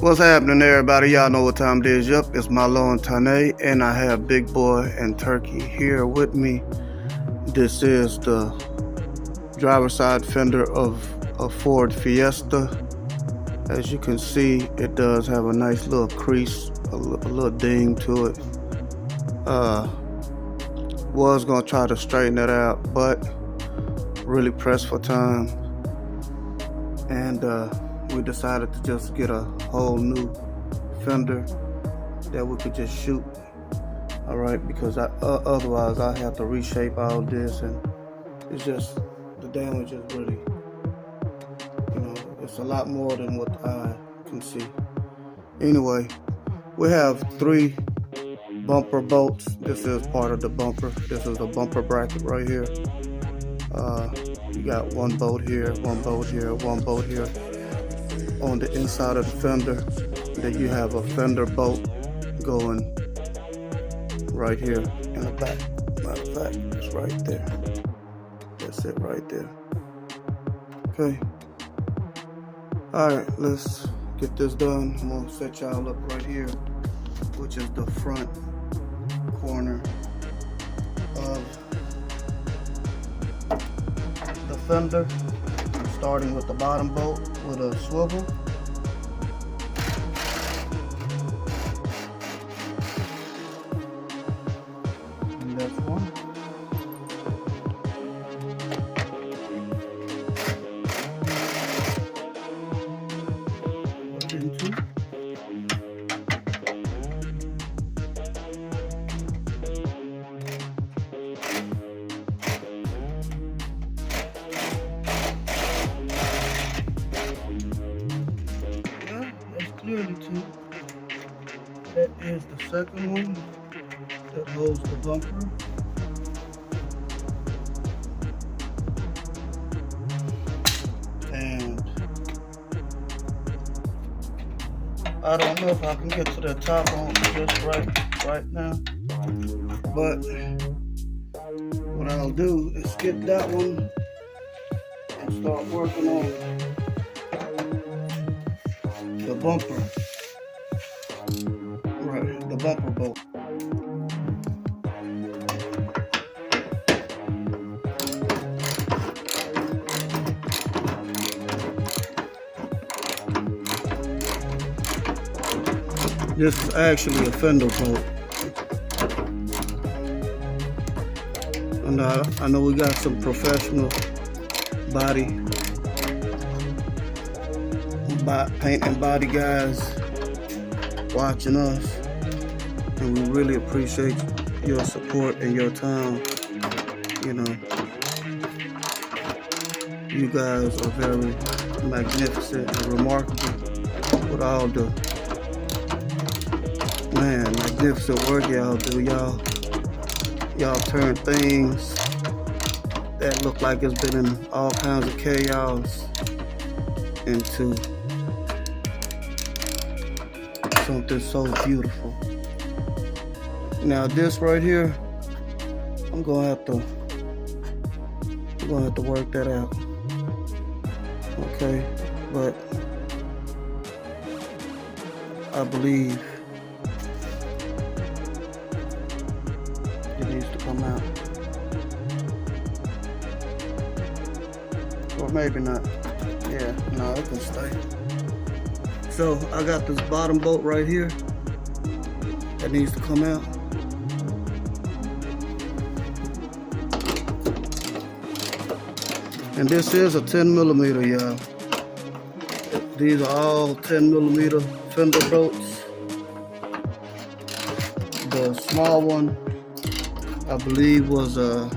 What's happening, everybody? Y'all know what time it is. Yep, it's Mahlon Tane, and I have Big Boy and Turkey here with me. This is the driver's side fender of a Ford Fiesta. As you can see, it does have a nice little crease, a little ding to it. Was gonna try to straighten it out, but really pressed for time, and we decided to just get a whole new fender that we could just shoot. All right, because otherwise I have to reshape all this, and it's just, the damage is really, it's a lot more than what the eye can see. Anyway, we have 3 bumper bolts. This is part of the bumper. This is the bumper bracket right here. You got 1 bolt here, 1 bolt here, 1 bolt here. On the inside of the fender, then you have a fender bolt going right here in the back. Matter of fact, it's right there. That's it right there. Okay. Alright, let's get this done. I'm gonna set y'all up right here, which is the front corner of the fender. Starting with the bottom bolt with a swivel. And that's 1. And 2. Clearly 2. That is the second one that holds the bumper. And I don't know if I can get to the top on just right now, but what I'll do is skip that one and start working on the bumper, right, the bumper bolt. This is actually a fender bolt. And I know we got some professional paint and body guys watching us, and we really appreciate your support and your time. You guys are very magnificent and remarkable with all the magnificent work y'all do. Y'all turn things that look like it's been in all kinds of chaos into something so beautiful. Now this right here, I'm gonna have to work that out. Okay, but I believe it needs to come out, or maybe not. Yeah, no, it can stay. So I got this bottom bolt right here that needs to come out. And this is a 10mm, y'all. These are all 10mm fender bolts. The small one, I believe, was let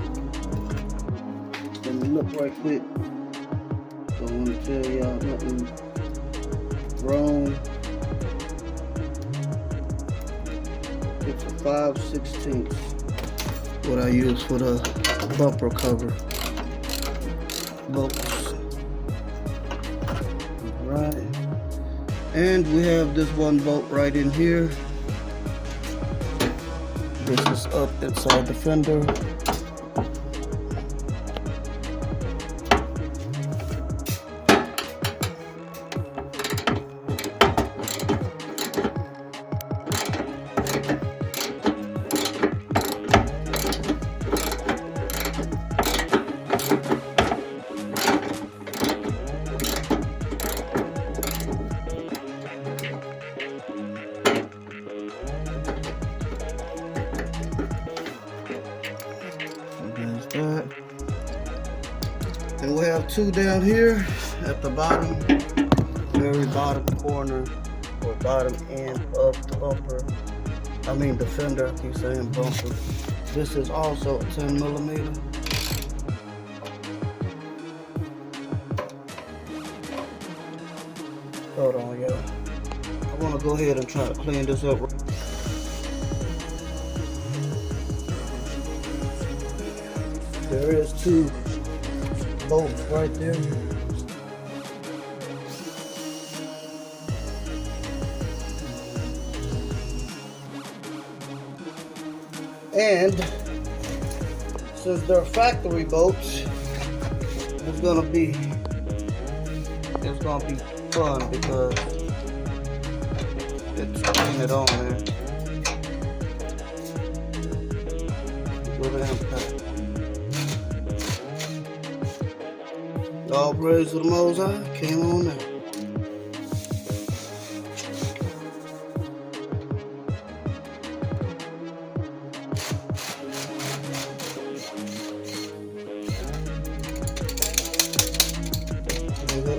me look right quick. I want to tell y'all nothing wrong. It's a 5/16 what I use for the bumper cover bolts. Alright, and we have this 1 bolt right in here. This is up inside the fender. got two down here at the bottom, very bottom corner or bottom end of the bumper. I mean the fender, I keep saying bumper. This is also a 10 millimeter. Hold on, y'all. I want to go ahead and try to clean this up. There is two bolts right there. And since they're factory bolts, it's gonna be fun because it's painted on there. Good impact. All praise to the Most High, came on there.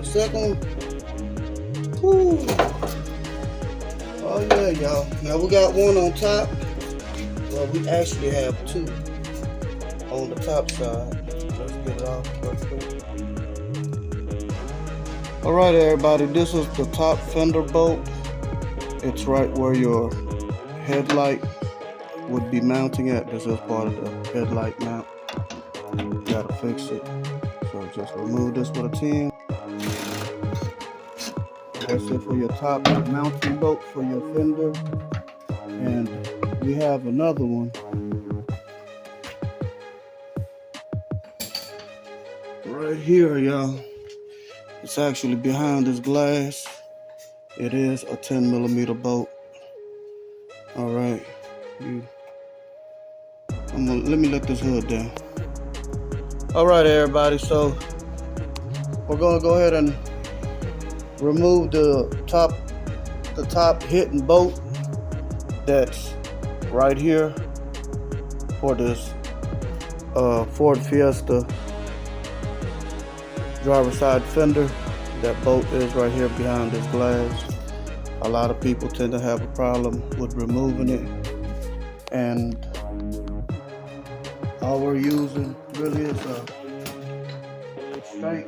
Second. Whew. Oh yeah, y'all. Now we got one on top. Well, we actually have two on the top side. Let's get it off real quick. Alright everybody, this is the top fender bolt. It's right where your headlight would be mounting at. This is part of the headlight mount. You gotta fix it. So just remove this with a 10. That's it for your top mounting bolt for your fender. And we have another one right here, y'all. It's actually behind this glass. It is a 10 millimeter bolt. All right, let me let this hood down. All right, everybody. So we're gonna go ahead and remove the top hitting bolt that's right here for this Ford Fiesta driver's side fender. That bolt is right here behind this glass. A lot of people tend to have a problem with removing it, and all we're using really is a straight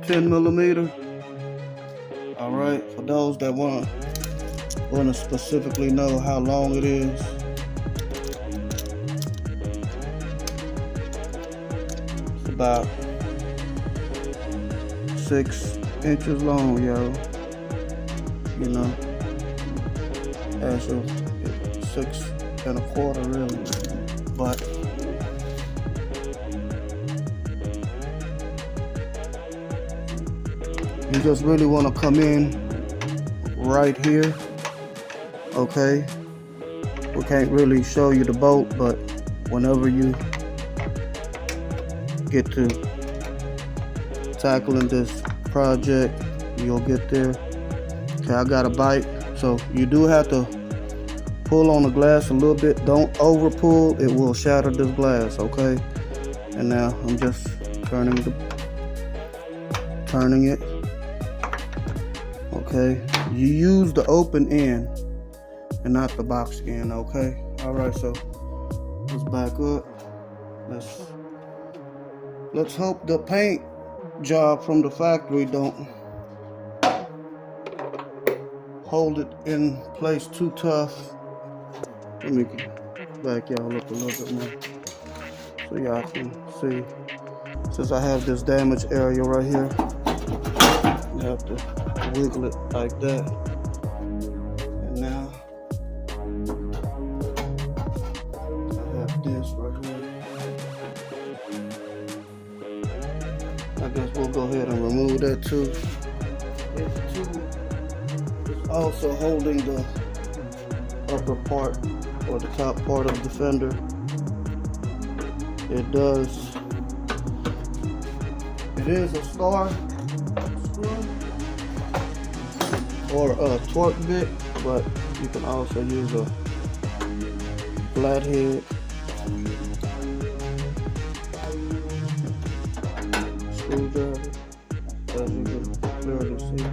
10 millimeter. All right, for those that want to specifically know how long it is, it's about 6 inches long, yo. You know, actually 6 1/4 really, but you just really want to come in right here. Okay, we can't really show you the bolt, but whenever you get to tackling this project, you'll get there. Okay, I got a bite, so you do have to pull on the glass a little bit. Don't over pull, it will shatter this glass. Okay, and now I'm just turning it. Okay, you use the open end and not the box end. Okay, all right, so let's back up. Let's hope the paint job from the factory don't hold it in place too tough. Let me back y'all up a little bit more so y'all can see. Since I have this damaged area right here, you have to wiggle it like that. And now I have this right here. I guess we'll go ahead and remove that too. It's also holding the upper part or the top part of the fender. It is a star screw or a torque bit, but you can also use a flathead. screwdriver, as you can clearly see.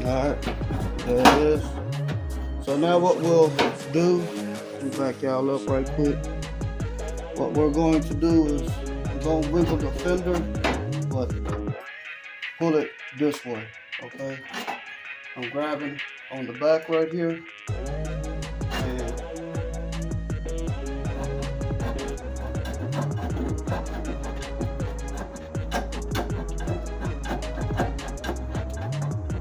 Alright, there it is. So now what we'll do, let me back y'all up right quick. What we're going to do is we're going to wiggle the fender, but pull it this way, okay? I'm grabbing on the back right here, and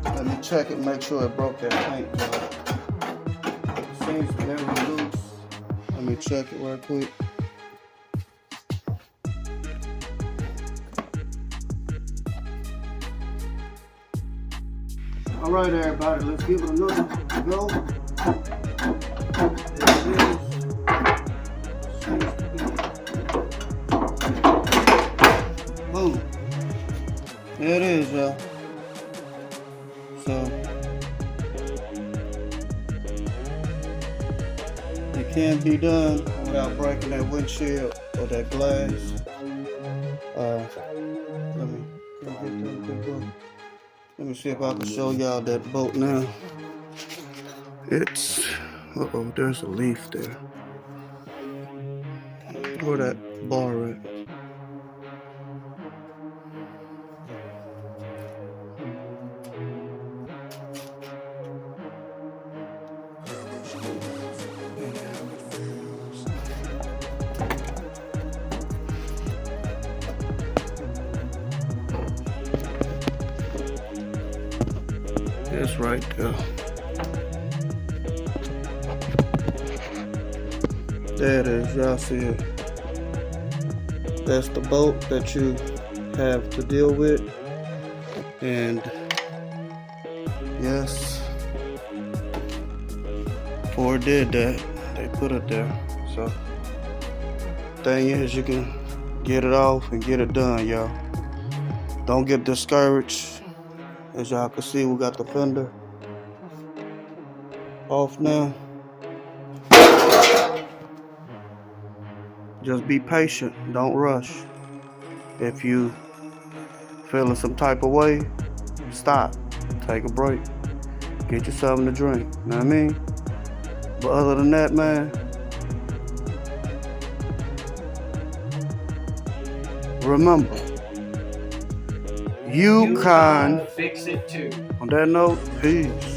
let me check it, make sure it broke that paint job. It seems very loose. Let me check it real quick. All right, everybody, let's give it another go. There it is. Boom. There it is, y'all. So it can't be done without breaking that windshield or that glass. Let me see if I can show y'all that bolt now. It's, uh-oh, there's a leaf there. Where that bar at? It's right there. There it is, y'all see it. That's the bolt that you have to deal with. And yes, Ford did that. They put it there. So thing is, you can get it off and get it done, y'all. Don't get discouraged. As y'all can see, we got the fender off now. Just be patient, don't rush. If you feeling some type of way, stop, take a break, get you something to drink, you know what I mean? But other than that, man, remember, you can fix it too. On that note, peace.